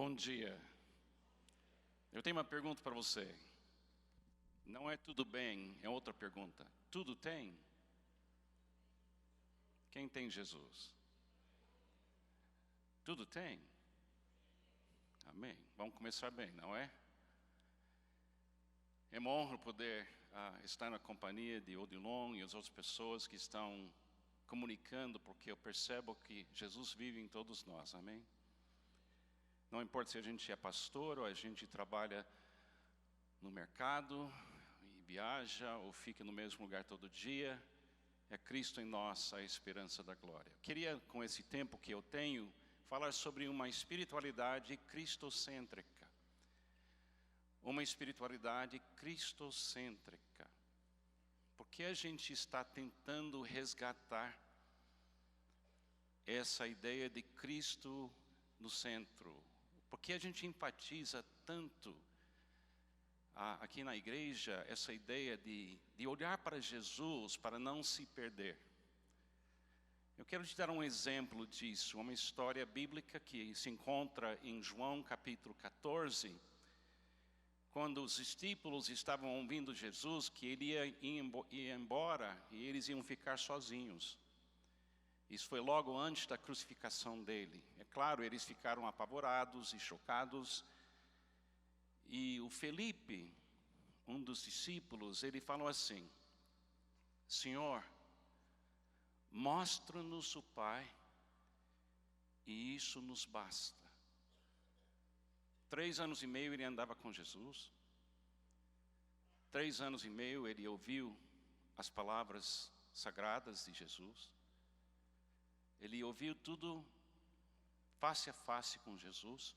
Bom dia. Eu tenho uma pergunta para você. Não é tudo bem, é outra pergunta. Tudo tem? Quem tem Jesus? Tudo tem? Amém. Vamos começar bem, não é? É uma honra poder estar na companhia de Odilon e as outras pessoas que estão comunicando, porque eu percebo que Jesus vive em todos nós, amém? Não importa se a gente é pastor ou a gente trabalha no mercado e viaja ou fica no mesmo lugar todo dia, é Cristo em nós a esperança da glória. Eu queria, com esse tempo que eu tenho, falar sobre uma espiritualidade cristocêntrica. Uma espiritualidade cristocêntrica. Porque a gente está tentando resgatar essa ideia de Cristo no centro. Porque a gente enfatiza tanto aqui na igreja essa ideia de olhar para Jesus para não se perder. Eu quero te dar um exemplo disso, uma história bíblica que se encontra em João capítulo 14, quando os discípulos estavam ouvindo Jesus que ele ia embora e eles iam ficar sozinhos. Isso foi logo antes da crucificação dele. É claro, eles ficaram apavorados e chocados. E o Felipe, um dos discípulos, ele falou assim: Senhor, mostra-nos o Pai, e isso nos basta. 3 anos e meio ele andava com Jesus. 3 anos e meio ele ouviu as palavras sagradas de Jesus. Ele ouviu tudo face a face com Jesus.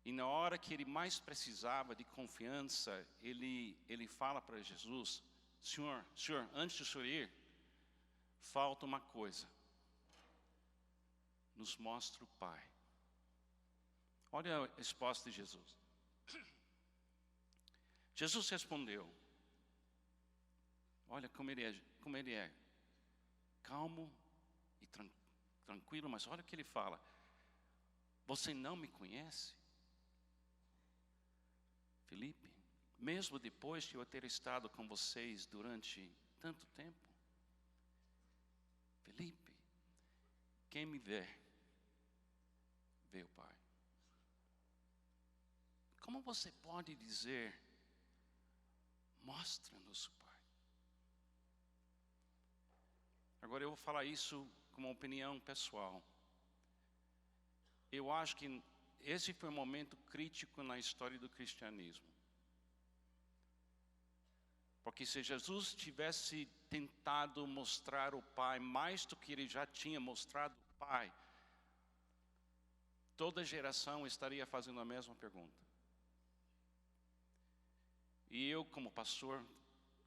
E na hora que ele mais precisava de confiança, ele fala para Jesus: Senhor, antes de o senhor ir, falta uma coisa. Nos mostra o Pai. Olha a resposta de Jesus. Jesus respondeu: olha como ele é calmo e tranquilo, mas olha o que ele fala: você não me conhece? Felipe, mesmo depois de eu ter estado com vocês durante tanto tempo? Felipe, quem me vê, vê o Pai. Como você pode dizer, mostra-nos o Pai? Agora eu vou falar isso como uma opinião pessoal. Eu acho que esse foi um momento crítico na história do cristianismo. Porque se Jesus tivesse tentado mostrar o Pai mais do que ele já tinha mostrado o Pai, toda geração estaria fazendo a mesma pergunta. E eu, como pastor,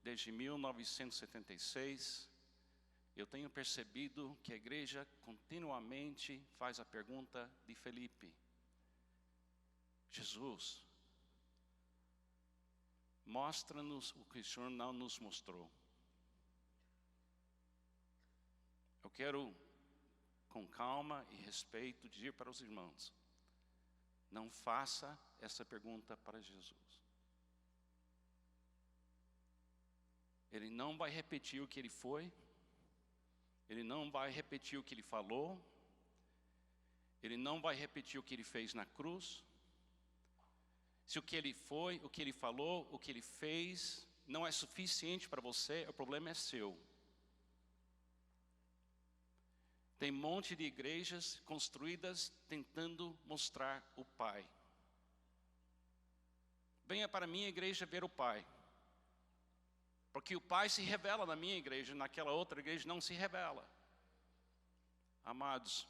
desde 1976, eu tenho percebido que a igreja continuamente faz a pergunta de Felipe: Jesus, mostra-nos o que o Senhor não nos mostrou. Eu quero, com calma e respeito, dizer para os irmãos: não faça essa pergunta para Jesus. Ele não vai repetir o que ele foi, ele não vai repetir o que ele falou, ele não vai repetir o que ele fez na cruz. Se o que ele foi, o que ele falou, o que ele fez não é suficiente para você, o problema é seu. Tem um monte de igrejas construídas tentando mostrar o Pai. Venha para a minha igreja ver o Pai. Porque o Pai se revela na minha igreja, naquela outra igreja não se revela. Amados,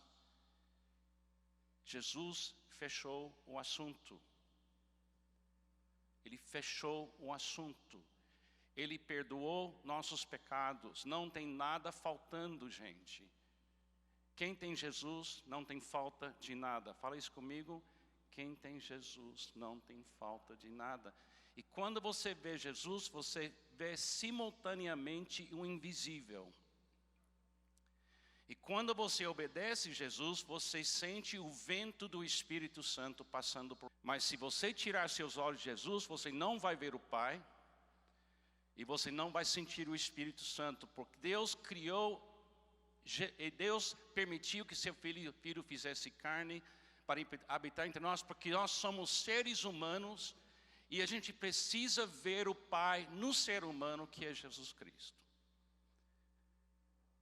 Jesus fechou o assunto. Ele fechou o assunto. Ele perdoou nossos pecados. Não tem nada faltando, gente. Quem tem Jesus não tem falta de nada. Fala isso comigo. Quem tem Jesus não tem falta de nada. E quando você vê Jesus, você vê simultaneamente o invisível. E quando você obedece Jesus, você sente o vento do Espírito Santo passando por. Mas se você tirar seus olhos de Jesus, você não vai ver o Pai. E você não vai sentir o Espírito Santo. Porque Deus criou, e Deus permitiu que seu filho fizesse carne para habitar entre nós. Porque nós somos seres humanos. E a gente precisa ver o Pai no ser humano que é Jesus Cristo.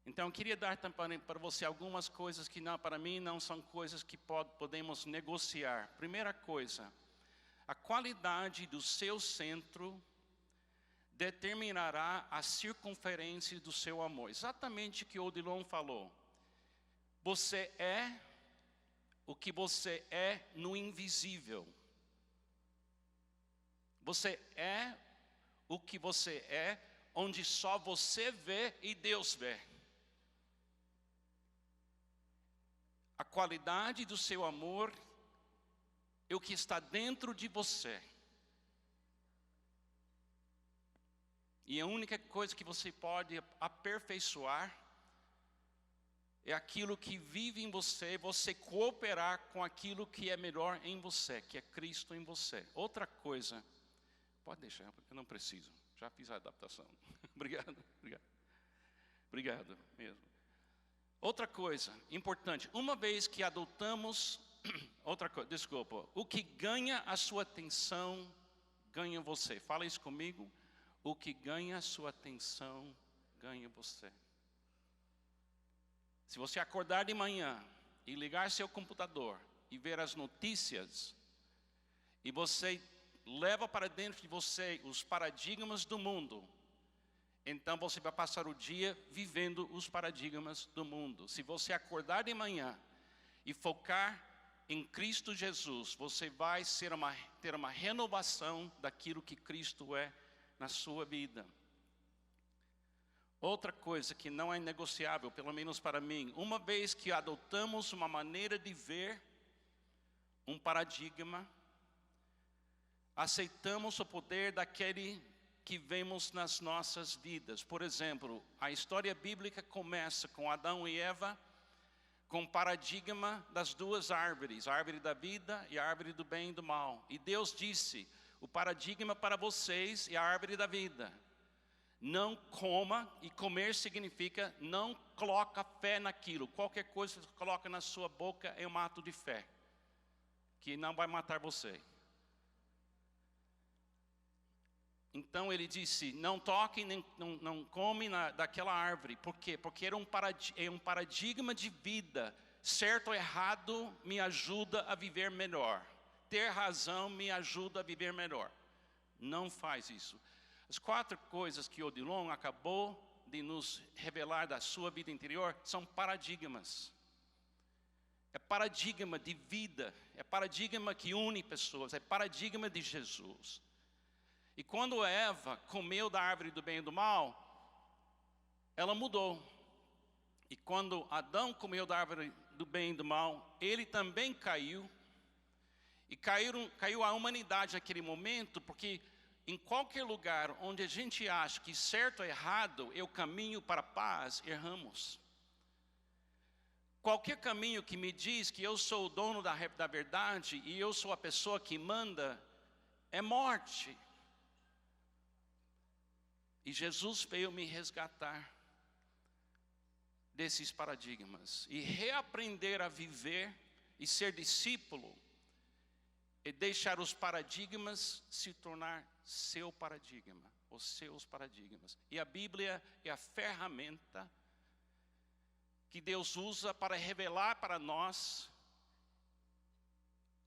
Então, eu queria dar também para você algumas coisas que para mim não são coisas que podemos negociar. Primeira coisa, a qualidade do seu centro determinará a circunferência do seu amor. Exatamente o que Odilon falou. Você é o que você é no invisível. Você é o que você é, onde só você vê e Deus vê. A qualidade do seu amor é o que está dentro de você. E a única coisa que você pode aperfeiçoar é aquilo que vive em você, você cooperar com aquilo que é melhor em você, que é Cristo em você. Outra coisa, pode deixar, porque eu não preciso, já fiz a adaptação. Obrigado mesmo. Outra coisa importante, uma vez que adotamos, o que ganha a sua atenção, ganha você. Fala isso comigo, o que ganha a sua atenção, ganha você. Se você acordar de manhã e ligar seu computador e ver as notícias, e você leva para dentro de você os paradigmas do mundo, então você vai passar o dia vivendo os paradigmas do mundo. Se você acordar de manhã e focar em Cristo Jesus, você vai ter uma renovação daquilo que Cristo é na sua vida. Outra coisa que não é negociável, pelo menos para mim, uma vez que adotamos uma maneira de ver, um paradigma, aceitamos o poder daquele que vemos nas nossas vidas. Por exemplo, a história bíblica começa com Adão e Eva, com o paradigma das duas árvores, a árvore da vida e a árvore do bem e do mal. E Deus disse, o paradigma para vocês é a árvore da vida. Não coma, e comer significa não coloca fé naquilo. Qualquer coisa que você coloca na sua boca é um ato de fé, que não vai matar você. Então ele disse, não toque, nem, não come daquela árvore. Por quê? Porque era um paradigma de vida. Certo ou errado me ajuda a viver melhor. Ter razão me ajuda a viver melhor. Não faz isso. As 4 coisas que Odilon acabou de nos revelar da sua vida interior são paradigmas. É paradigma de vida, é paradigma que une pessoas, é paradigma de Jesus. E quando Eva comeu da árvore do bem e do mal, ela mudou. E quando Adão comeu da árvore do bem e do mal, ele também caiu. E caiu a humanidade naquele momento, porque em qualquer lugar onde a gente acha que certo ou errado é o caminho para a paz, erramos. Qualquer caminho que me diz que eu sou o dono da verdade e eu sou a pessoa que manda, é morte. E Jesus veio me resgatar desses paradigmas e reaprender a viver e ser discípulo e deixar os paradigmas se tornar seu paradigma, os seus paradigmas. E a Bíblia é a ferramenta que Deus usa para revelar para nós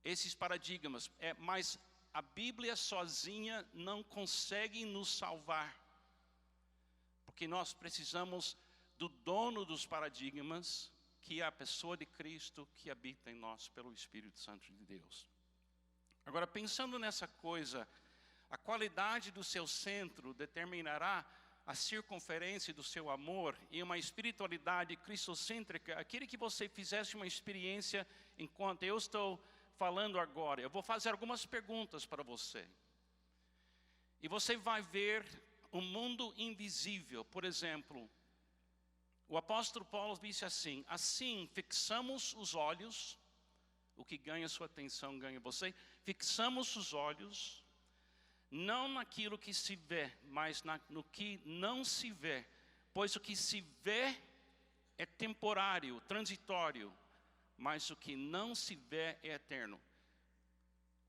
esses paradigmas. Mas a Bíblia sozinha não consegue nos salvar. Porque nós precisamos do dono dos paradigmas, que é a pessoa de Cristo que habita em nós pelo Espírito Santo de Deus. Agora, pensando nessa coisa, a qualidade do seu centro determinará a circunferência do seu amor e uma espiritualidade cristocêntrica. Aquele que você fizesse uma experiência enquanto eu estou falando agora. Eu vou fazer algumas perguntas para você. E você vai ver o mundo invisível. Por exemplo, O apóstolo Paulo disse assim: assim fixamos os olhos, o que ganha sua atenção ganha você, fixamos os olhos, não naquilo que se vê, mas no que não se vê, pois o que se vê é temporário, transitório, mas o que não se vê é eterno.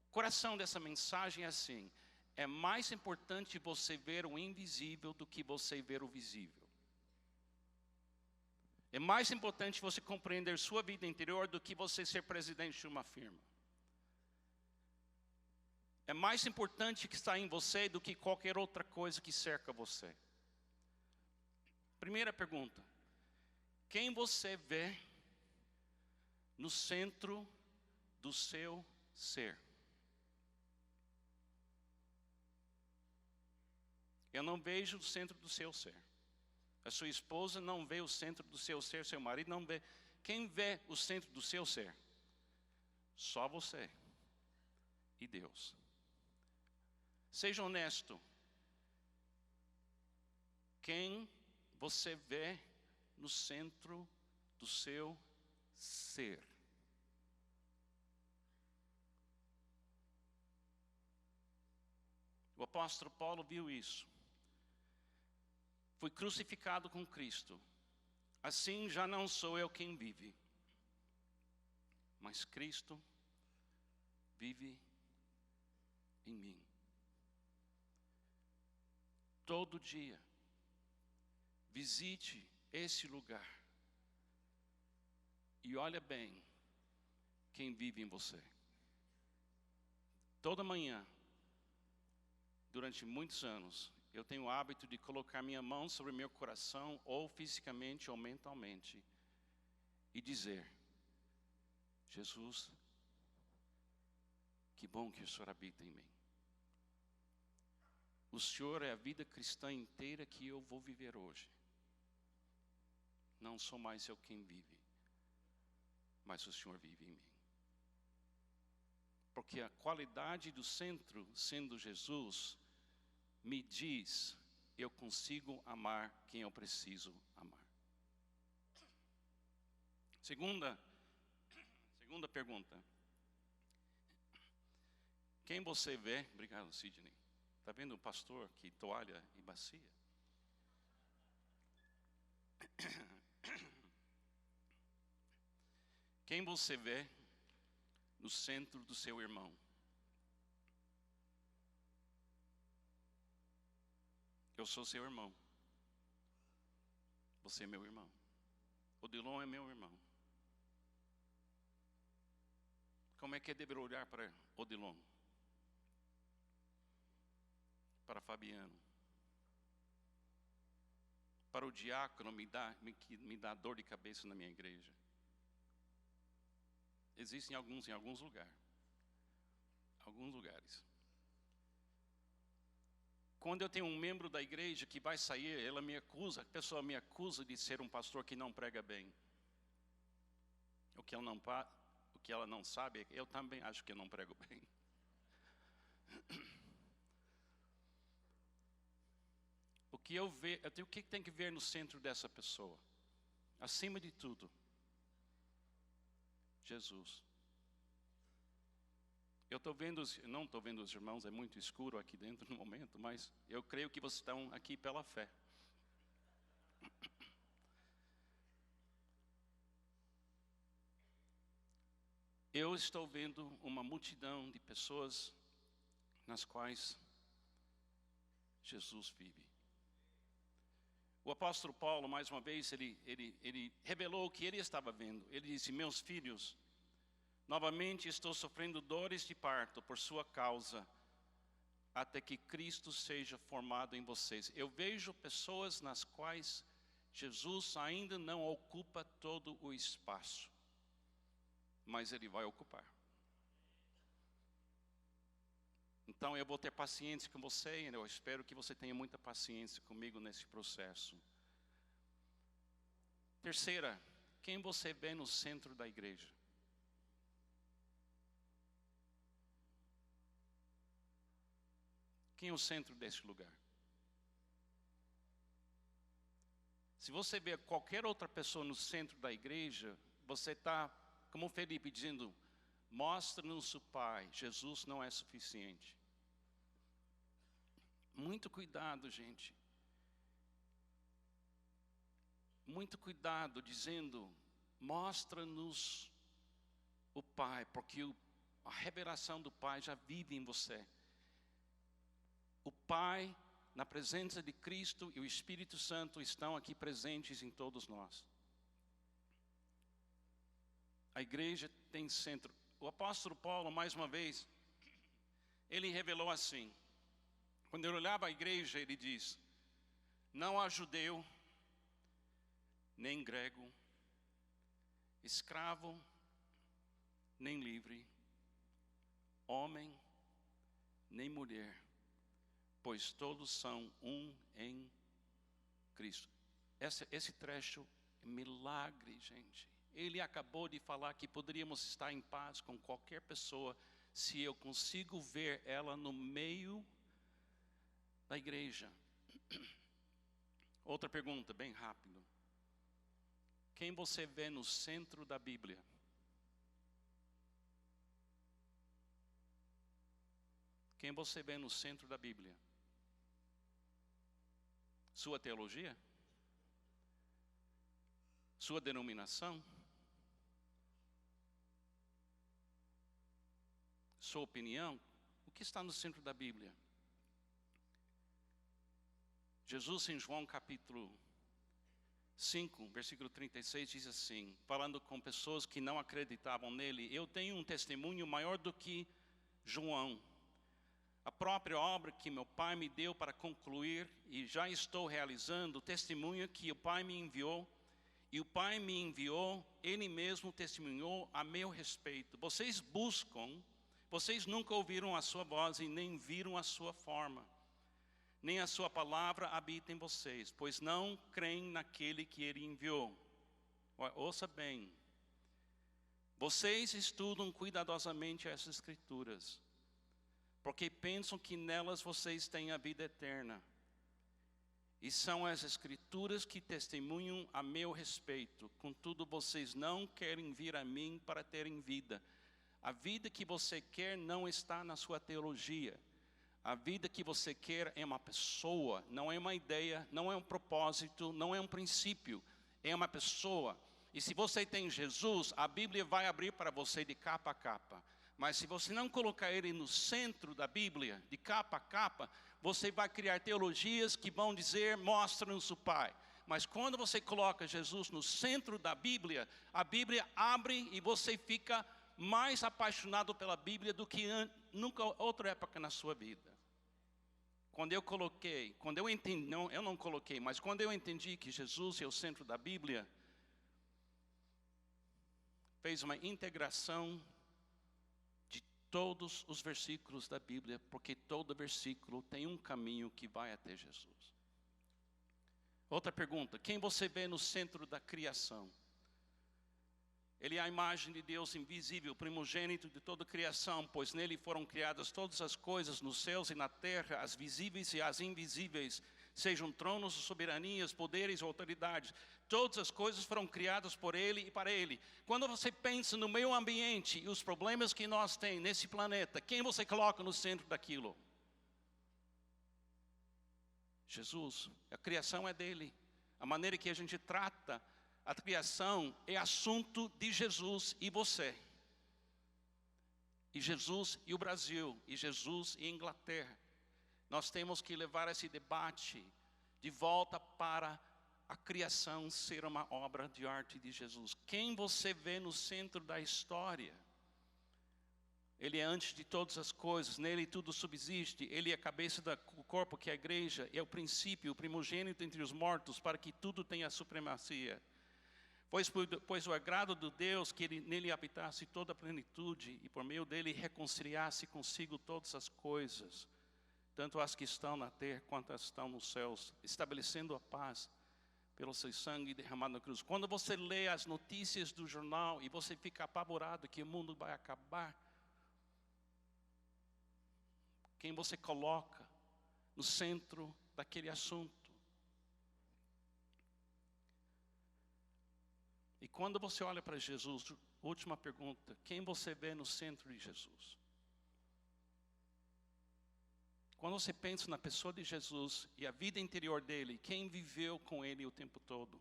O coração dessa mensagem é assim: é mais importante você ver o invisível do que você ver o visível. É mais importante você compreender sua vida interior do que você ser presidente de uma firma. É mais importante que está em você do que qualquer outra coisa que cerca você. Primeira pergunta: quem você vê no centro do seu ser? Eu não vejo o centro do seu ser. A sua esposa não vê o centro do seu ser, seu marido não vê. Quem vê o centro do seu ser? Só você e Deus. Seja honesto. Quem você vê no centro do seu ser? O apóstolo Paulo viu isso. Fui crucificado com Cristo. Assim já não sou eu quem vive, mas Cristo vive em mim. Todo dia, visite esse lugar e olha bem quem vive em você. Toda manhã, durante muitos anos, eu tenho o hábito de colocar minha mão sobre meu coração, ou fisicamente ou mentalmente, e dizer: Jesus, que bom que o Senhor habita em mim. O Senhor é a vida cristã inteira que eu vou viver hoje. Não sou mais eu quem vive, mas o Senhor vive em mim. Porque a qualidade do centro, sendo Jesus, me diz: eu consigo amar quem eu preciso amar. Segunda pergunta: quem você vê? Obrigado, Sidney. Está vendo o pastor que toalha e bacia? Quem você vê no centro do seu irmão? Eu sou seu irmão. Você é meu irmão. Odilon é meu irmão. Como é que eu devo olhar para Odilon? Para Fabiano? Para o diácono que me dá dor de cabeça na minha igreja? Existem alguns em alguns lugares. Quando eu tenho um membro da igreja que vai sair, a pessoa me acusa de ser um pastor que não prega bem. O que ela não sabe é que eu também acho que eu não prego bem. O que tem que ver no centro dessa pessoa? Acima de tudo, Jesus. Não estou vendo os irmãos, é muito escuro aqui dentro no momento, mas eu creio que vocês estão aqui pela fé. Eu estou vendo uma multidão de pessoas nas quais Jesus vive. O apóstolo Paulo, mais uma vez, ele revelou o que ele estava vendo. Ele disse: meus filhos, novamente estou sofrendo dores de parto por sua causa, até que Cristo seja formado em vocês. Eu vejo pessoas nas quais Jesus ainda não ocupa todo o espaço, mas Ele vai ocupar. Então eu vou ter paciência com você, e eu espero que você tenha muita paciência comigo nesse processo. Terceira, quem você vê no centro da igreja? Quem é o centro desse lugar? Se você vê qualquer outra pessoa no centro da igreja, você está, como Felipe, dizendo, mostra-nos o Pai, Jesus não é suficiente. Muito cuidado, gente. Muito cuidado dizendo, mostra-nos o Pai, porque a revelação do Pai já vive em você. O Pai, na presença de Cristo e o Espírito Santo estão aqui presentes em todos nós. A igreja tem centro. O apóstolo Paulo, mais uma vez, ele revelou assim. Quando ele olhava a igreja, ele diz, não há judeu, nem grego, escravo, nem livre, homem, nem mulher, pois todos são um em Cristo. Esse trecho é milagre, gente. Ele acabou de falar que poderíamos estar em paz com qualquer pessoa se eu consigo ver ela no meio da igreja. Outra pergunta, bem rápido. Quem você vê no centro da Bíblia? Quem você vê no centro da Bíblia? Sua teologia? Sua denominação? Sua opinião? O que está no centro da Bíblia? Jesus em João capítulo 5, versículo 36 diz assim, falando com pessoas que não acreditavam nele, eu tenho um testemunho maior do que João. A própria obra que meu Pai me deu para concluir e já estou realizando, o testemunho que o Pai me enviou, e o Pai me enviou, Ele mesmo testemunhou a meu respeito. Vocês buscam, vocês nunca ouviram a sua voz e nem viram a sua forma, nem a sua palavra habita em vocês, pois não creem naquele que Ele enviou. Ouça bem, vocês estudam cuidadosamente essas escrituras, porque pensam que nelas vocês têm a vida eterna. E são as escrituras que testemunham a meu respeito. Contudo, vocês não querem vir a mim para terem vida. A vida que você quer não está na sua teologia. A vida que você quer é uma pessoa, não é uma ideia, não é um propósito, não é um princípio. É uma pessoa. E se você tem Jesus, a Bíblia vai abrir para você de capa a capa. Mas se você não colocar ele no centro da Bíblia, de capa a capa, você vai criar teologias que vão dizer, mostra-nos o Pai. Mas quando você coloca Jesus no centro da Bíblia, a Bíblia abre e você fica mais apaixonado pela Bíblia do que nunca outra época na sua vida. Quando eu entendi, eu não coloquei, mas quando eu entendi que Jesus é o centro da Bíblia, fez uma integração todos os versículos da Bíblia, porque todo versículo tem um caminho que vai até Jesus. Outra pergunta, quem você vê no centro da criação? Ele é a imagem de Deus invisível, primogênito de toda a criação, pois nele foram criadas todas as coisas nos céus e na terra, as visíveis e as invisíveis, sejam tronos, soberanias, poderes ou autoridades. Todas as coisas foram criadas por Ele e para Ele. Quando você pensa no meio ambiente e os problemas que nós temos nesse planeta, quem você coloca no centro daquilo? Jesus. A criação é dele. A maneira que a gente trata a criação é assunto de Jesus e você. E Jesus e o Brasil, e Jesus e a Inglaterra. Nós temos que levar esse debate de volta para a criação ser uma obra de arte de Jesus. Quem você vê no centro da história? Ele é antes de todas as coisas, nele tudo subsiste. Ele é a cabeça do corpo que é a igreja, é o princípio, o primogênito entre os mortos, para que tudo tenha supremacia. Pois o agrado de Deus que nele habitasse toda a plenitude e por meio dele reconciliasse consigo todas as coisas, tanto as que estão na terra quanto as que estão nos céus, estabelecendo a paz pelo seu sangue derramado na cruz. Quando você lê as notícias do jornal e você fica apavorado que o mundo vai acabar, quem você coloca no centro daquele assunto? E quando você olha para Jesus, última pergunta, quem você vê no centro de Jesus? Quando você pensa na pessoa de Jesus e a vida interior dele, quem viveu com ele o tempo todo?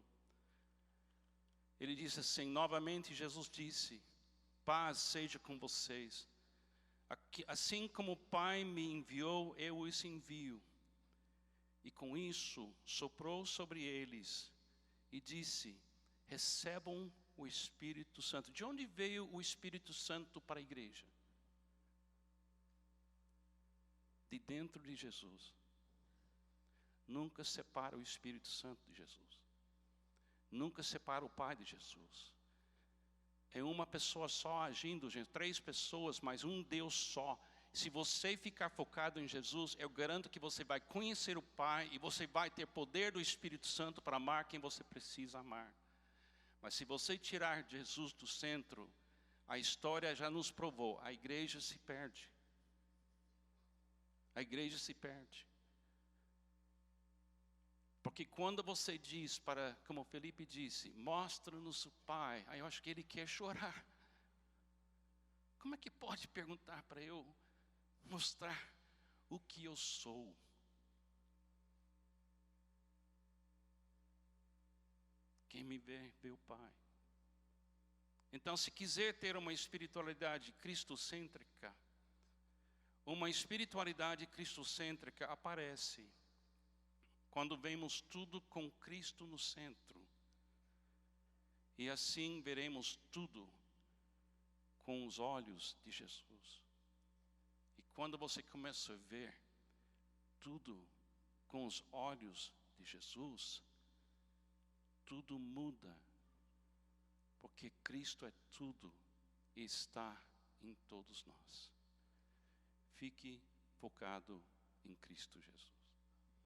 Ele disse assim, novamente Jesus disse, paz seja com vocês. Assim como o Pai me enviou, eu os envio. E com isso soprou sobre eles e disse, recebam o Espírito Santo. De onde veio o Espírito Santo para a igreja? De dentro de Jesus. Nunca separa o Espírito Santo de Jesus. Nunca separa o Pai de Jesus. É uma pessoa só agindo, gente. 3 pessoas, mas um Deus só. Se você ficar focado em Jesus, eu garanto que você vai conhecer o Pai e você vai ter poder do Espírito Santo para amar quem você precisa amar. Mas se você tirar Jesus do centro, a história já nos provou, a igreja se perde. A igreja se perde. Porque quando você diz para, como Felipe disse, mostra-nos o Pai, aí eu acho que ele quer chorar. Como é que pode perguntar para eu mostrar o que eu sou? Quem me vê, vê o Pai. Então, se quiser ter uma espiritualidade cristocêntrica, uma espiritualidade cristocêntrica aparece quando vemos tudo com Cristo no centro. E assim veremos tudo com os olhos de Jesus. E quando você começa a ver tudo com os olhos de Jesus, tudo muda. Porque Cristo é tudo e está em todos nós. Fique focado em Cristo Jesus.